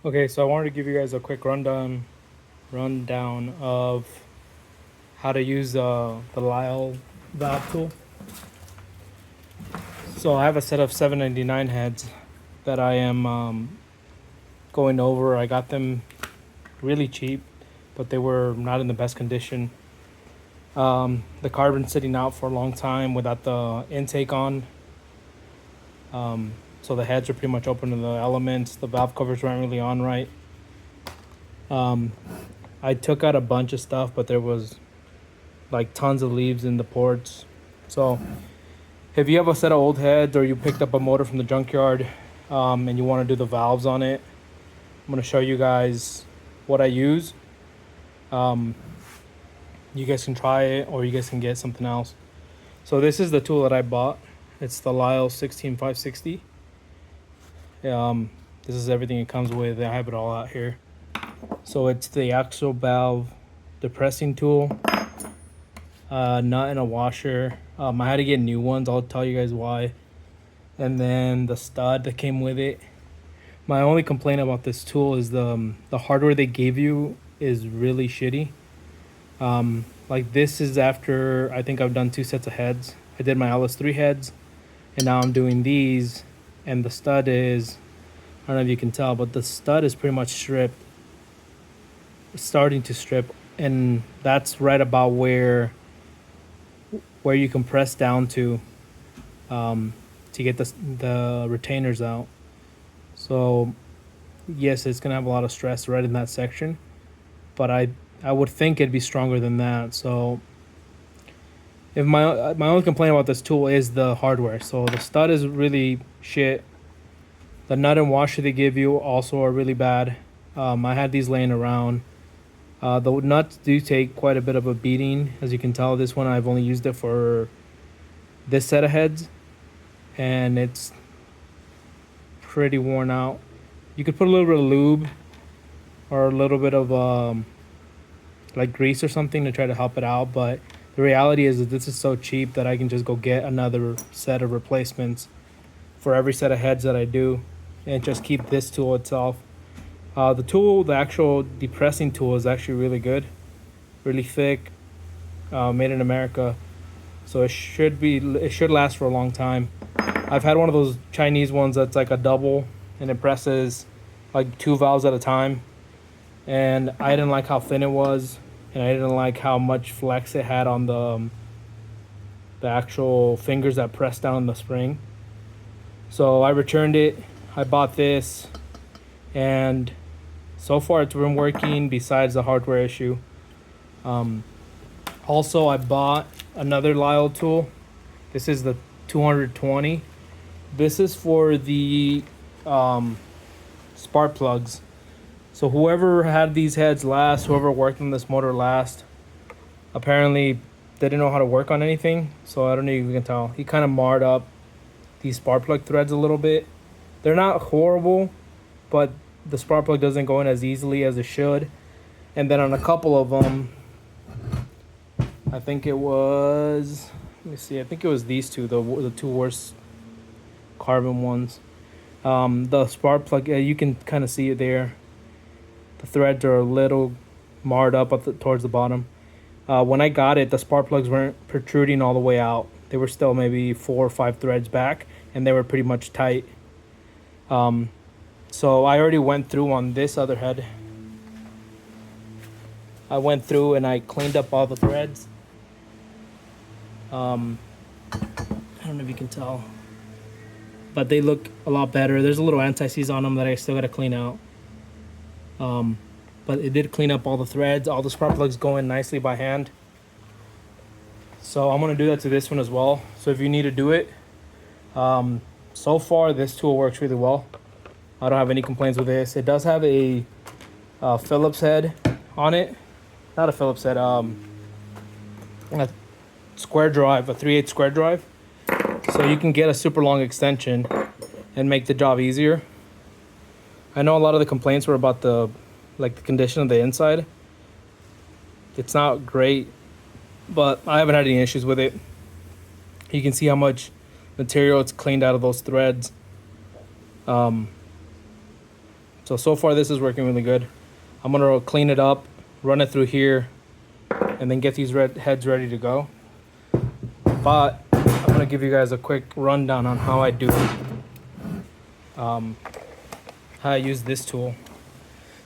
Okay, so I wanted to give you guys a quick rundown of how to use the lysle valve tool. So I have a set of 799 heads that I am going over. I got them really cheap, but they were not in the best condition. The carbon's sitting out for a long time without the intake on. So the heads are pretty much open to the elements. The valve covers weren't really on right. I took out a bunch of stuff, but there was like tons of leaves in the ports. So if you have a set of old heads or you picked up a motor from the junkyard and you want to do the valves on it, I'm going to show you guys what I use. You guys can try it or you guys can get something else. So this is the tool that I bought. It's the lysle 16560. This is everything it comes with. I have it all out here. So it's the axle valve depressing tool, nut and a washer. I had to get new ones. I'll tell you guys why. And then the stud that came with it. My only complaint about this tool is the hardware they gave you is really shitty. Like this is after I think I've done 2 sets of heads. I did my LS3 heads, and now I'm doing these. And the stud is, I don't know if you can tell, but the stud is pretty much stripped, starting to strip, and that's right about where you compress down to get the retainers out. So yes, it's gonna have a lot of stress right in that section, but I would think it'd be stronger than that. So if my only complaint about this tool is the hardware. So the stud is really shit. The nut and washer they give you also are really bad. I had these laying around. The nuts do take quite a bit of a beating. As you can tell, this one I've only used it for this set of heads, and it's pretty worn out. You could put a little bit of lube or a little bit of like grease or something to try to help it out, but the reality is that this is so cheap that I can just go get another set of replacements for every set of heads that I do and just keep this tool itself. The actual depressing tool is actually really good, really thick, made in America. So it should last for a long time. I've had one of those Chinese ones that's like a double and it presses like 2 valves at a time. And I didn't like how thin it was, and I didn't like how much flex it had on the actual fingers that press down the spring. So I returned it. I bought this, and so far it's been working besides the hardware issue. Also, I bought another lysle tool. This is the 220. This is for the spark plugs. So whoever had these heads last, whoever worked on this motor last, apparently they didn't know how to work on anything. So I don't know if you can tell. He kind of marred up these spark plug threads a little bit. They're not horrible, but the spark plug doesn't go in as easily as it should. And then on a couple of them, I think it was, let me see, I think it was these two, the 2 worst carbon ones. The spark plug, you can kind of see it there. The threads are a little marred up towards the bottom. When I got it, the spark plugs weren't protruding all the way out. They were still maybe 4 or 5 threads back, and they were pretty much tight. So I already went through on this other head. I went through and I cleaned up all the threads. I don't know if you can tell, but they look a lot better. There's a little anti-seize on them that I still got to clean out. But it did clean up all the threads. All the spark plugs go in nicely by hand. So I'm going to do that to this one as well. So if you need to do it, so far this tool works really well. I don't have any complaints with this. It does have a Phillips head on it. Not a Phillips head, a square drive, a 3/8 square drive. So you can get a super long extension and make the job easier. I know a lot of the complaints were about the condition of the inside. It's not great, but I haven't had any issues with it. You can see how much material it's cleaned out of those threads. So far this is working really good. I'm gonna clean it up, run it through here, and then get these red heads ready to go. But I'm gonna give you guys a quick rundown on how I do it. How I use this tool.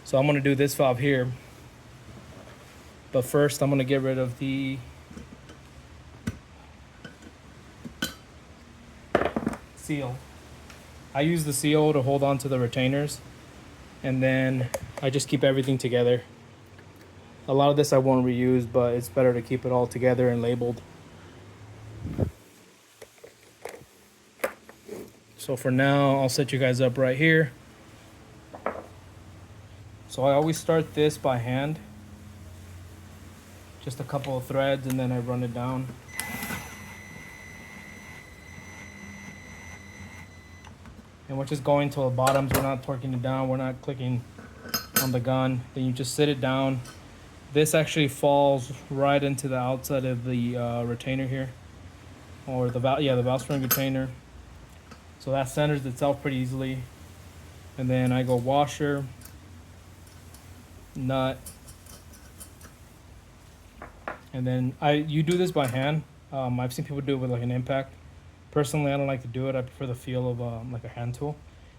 So I'm gonna do this valve here. But first I'm gonna get rid of the seal. I use the seal to hold on to the retainers, and then I just keep everything together. A lot of this I won't reuse, but it's better to keep it all together and labeled. So for now, I'll set you guys up right here. So I always start this by hand. Just a couple of threads, and then I run it down. And we're just going to the bottoms. We're not torquing it down. We're not clicking on the gun. Then you just sit it down. This actually falls right into the outside of the retainer here, or the valve spring retainer. So that centers itself pretty easily. And then I go washer, nut, and then you do this by hand. I've seen people do it with like an impact. Personally, I don't like to do it. I prefer the feel of like a hand tool,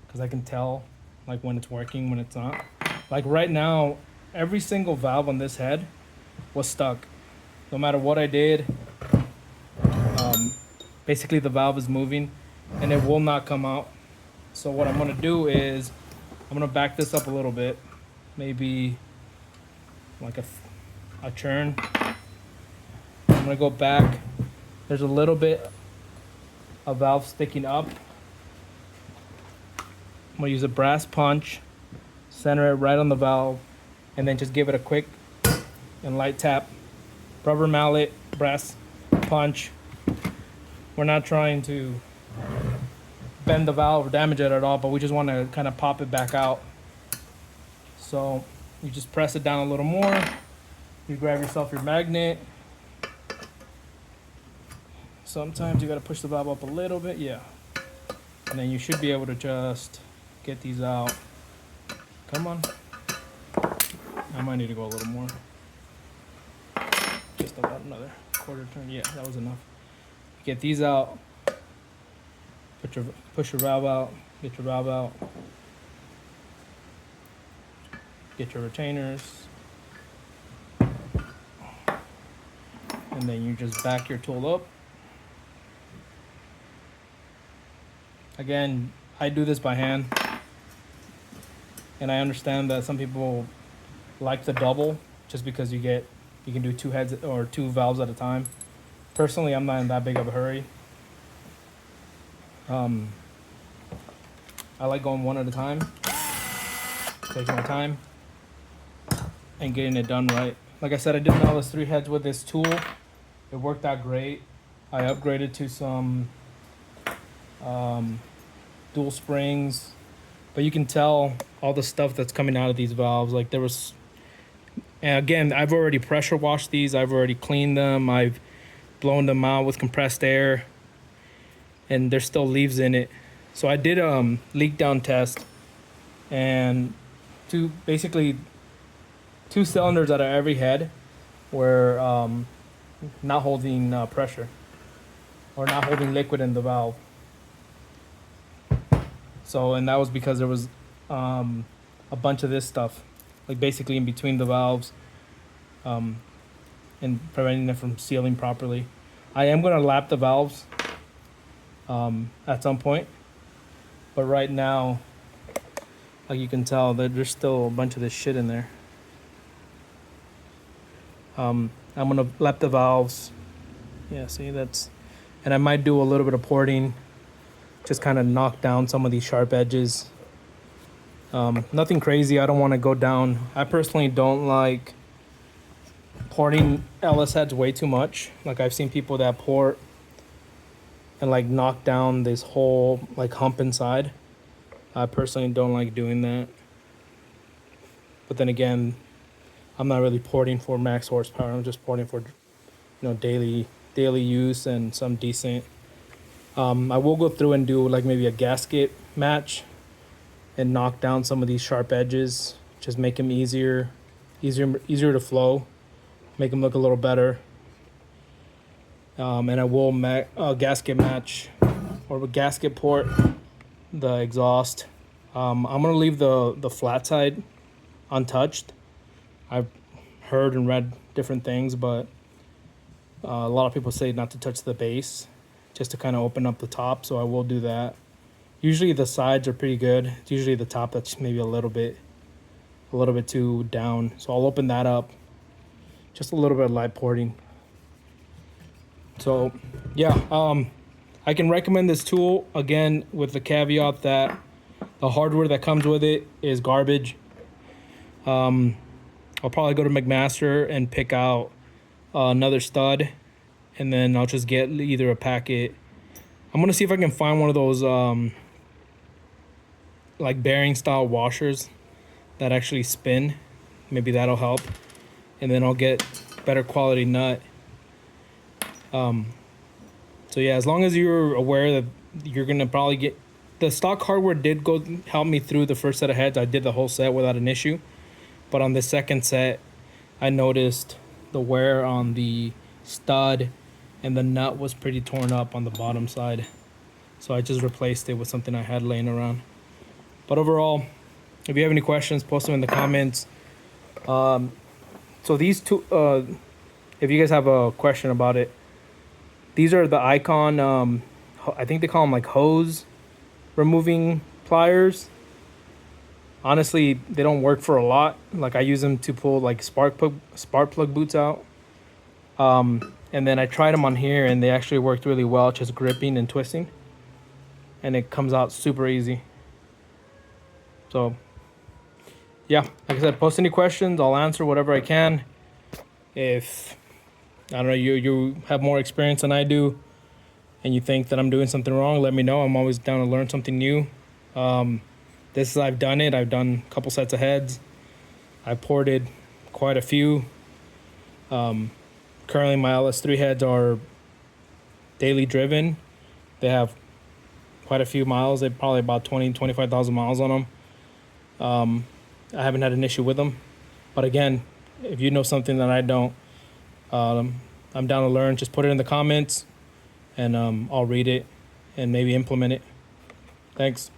because I can tell like when it's working, when it's not. Like right now, every single valve on this head was stuck. No matter what I did, basically the valve is moving and it will not come out. So what I'm gonna do is I'm gonna back this up a little bit, maybe like a turn. I'm gonna go back. There's a little bit of valve sticking up. I'm gonna use a brass punch, center it right on the valve, and then just give it a quick and light tap. Rubber mallet, brass punch. We're not trying to bend the valve or damage it at all, but we just want to kind of pop it back out. So you just press it down a little more. You grab yourself your magnet. Sometimes you got to push the valve up a little bit, yeah. And then you should be able to just get these out. Come on. I might need to go a little more. Just about another quarter turn. Yeah, that was enough. Get these out. Push your valve out. Get your valve out. Get your retainers. And then you just back your tool up. Again, I do this by hand. And I understand that some people like the double just because you can do two heads or two valves at a time. Personally, I'm not in that big of a hurry. I like going one at a time, taking my time, and getting it done right. Like I said, I did all those 3 heads with this tool. It worked out great. I upgraded to some dual springs, but you can tell all the stuff that's coming out of these valves. Like there was, and again, I've already pressure washed these. I've already cleaned them. I've blown them out with compressed air, and there's still leaves in it. So I did a leak down test, and basically 2 cylinders out of every head were not holding pressure or not holding liquid in the valve. So, and that was because there was a bunch of this stuff, like basically in between the valves, and preventing it from sealing properly. I am going to lap the valves at some point, but right now, like you can tell, that there's still a bunch of this shit in there. I'm going to lap the valves. Yeah, see, that's, and I might do a little bit of porting, just kind of knock down some of these sharp edges. Nothing crazy. I don't want to go down. I personally don't like porting LS heads way too much. Like I've seen people that port and like knock down this whole like hump inside. I personally don't like doing that. But then again, I'm not really porting for max horsepower. I'm just porting for, daily use and some decent. I will go through and do like maybe a gasket match and knock down some of these sharp edges. Just make them easier to flow, make them look a little better. And I will gasket match or gasket port the exhaust. I'm gonna leave the flat side untouched. I've heard and read different things, but a lot of people say not to touch the base, just to kind of open up the top. So I will do that. Usually the sides are pretty good. It's usually the top that's maybe a little bit too down. So I'll open that up. Just a little bit of light porting. So yeah, I can recommend this tool again with the caveat that the hardware that comes with it is garbage. I'll probably go to McMaster and pick out another stud, and then I'll just get either a packet. I'm gonna see if I can find one of those like bearing style washers that actually spin. Maybe that'll help, and then I'll get better quality nut. So yeah, as long as you're aware that you're gonna probably get the stock hardware did go help me through the first set of heads. I did the whole set without an issue, but on the second set, I noticed the wear on the stud, and the nut was pretty torn up on the bottom side. So I just replaced it with something I had laying around. But overall, if you have any questions, post them in the comments. So these two, if you guys have a question about it, these are the Icon, I think they call them like hose removing pliers. Honestly, they don't work for a lot. Like I use them to pull like spark plug boots out. And then I tried them on here and they actually worked really well, just gripping and twisting. And it comes out super easy. So yeah, like I said, post any questions. I'll answer whatever I can. If, I don't know, you have more experience than I do and you think that I'm doing something wrong, let me know. I'm always down to learn something new. This is, I've done it. I've done a couple sets of heads. I ported quite a few. Currently my LS3 heads are daily driven. They have quite a few miles. They probably about 25,000 miles on them. I haven't had an issue with them. But again, if you know something that I don't, I'm down to learn. Just put it in the comments and I'll read it and maybe implement it. Thanks.